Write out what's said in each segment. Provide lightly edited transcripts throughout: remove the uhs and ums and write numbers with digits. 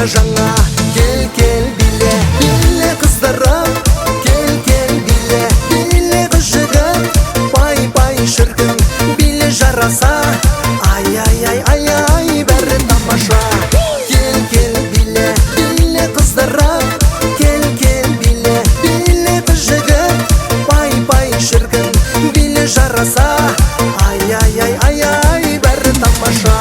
жаңа. Кел биле қыздырып, кел биле қыз жігіт. Пай шіркін биле жараса, ай бәрі тамаша. Кел биле қыздырып, кел биле қыз жігіт. Пай шіркін биле жараса, ай бәрі тамаша.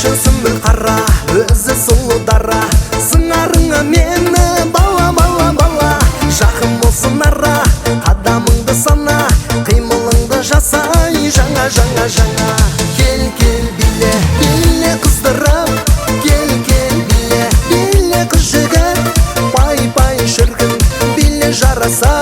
Сүмбіл қара, өзі сұлу дара, сыңарыңа мені бала. Жақын болсын ара, қадамыңды сана, қимылыңды жасай жаңа. Кел биле қыздырып, кел биле қыз жігіт. Пай шіркін биле жараса,